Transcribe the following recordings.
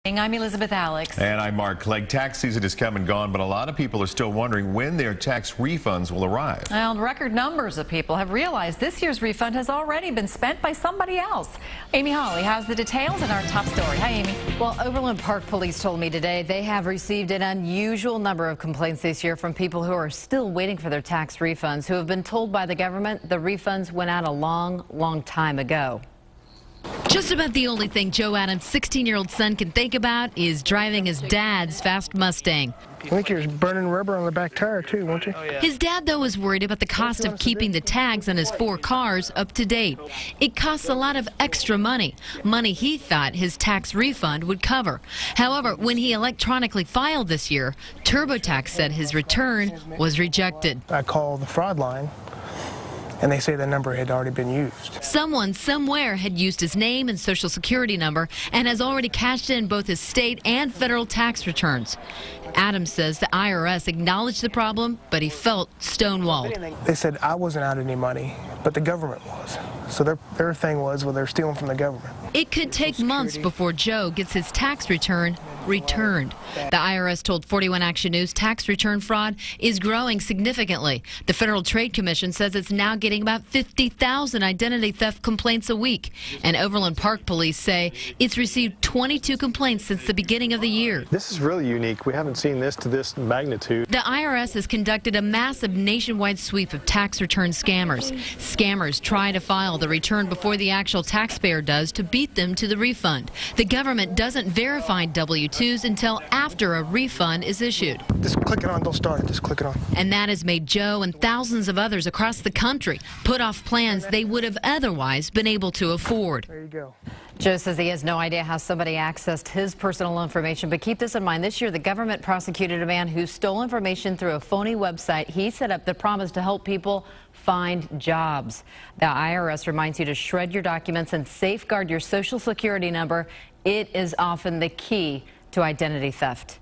I'm Elizabeth Alex. And I'm Mark Clegg. Tax season is come and gone, but a lot of people are still wondering when their tax refunds will arrive. Well, record numbers of people have realized this year's refund has already been spent by somebody else. Amy Holly has the details in our top story. Hi, Amy. Well, Overland Park police told me today they have received an unusual number of complaints this year from people who are still waiting for their tax refunds, who have been told by the government the refunds went out a long time ago. Just about the only thing Joe Adams' 16-year-old son can think about is driving his dad's fast Mustang. I think you're burning rubber on the back tire, too, won't you? Oh, yeah. His dad, though, is worried about the cost of keeping the tags on his 4 cars up to date. It costs a lot of extra money he thought his tax refund would cover. However, when he electronically filed this year, TurboTax said his return was rejected. I called the fraud line, and they say the number had already been used. Someone somewhere had used his name and social security number and has already cashed in both his state and federal tax returns. Adams says the IRS acknowledged the problem, but he felt stonewalled. They said I wasn't out any money, but the government was. So their thing was, well, they're stealing from the government. It could take months before Joe gets his tax return returned. The IRS told 41 Action News tax return fraud is growing significantly. The Federal Trade Commission says it's now getting about 50,000 identity theft complaints a week. And Overland Park police say it's received 22 complaints since the beginning of the year. This is really unique. We haven't seen this to this magnitude. The IRS has conducted a massive nationwide sweep of tax return scammers. Scammers try to file the return before the actual taxpayer does to beat them to the refund. The government doesn't verify W-2s until after a refund is issued. Just click it on, don't start it, just click it on. And that has made Joe and thousands of others across the country put off plans they would have otherwise been able to afford. There you go. Joe says he has no idea how somebody accessed his personal information, but keep this in mind. This year, the government prosecuted a man who stole information through a phony website he set up that promised to help people find jobs. The IRS reminds you to shred your documents and safeguard your social security number. It is often the key to identity theft.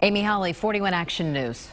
Amy Holly, 41 Action News.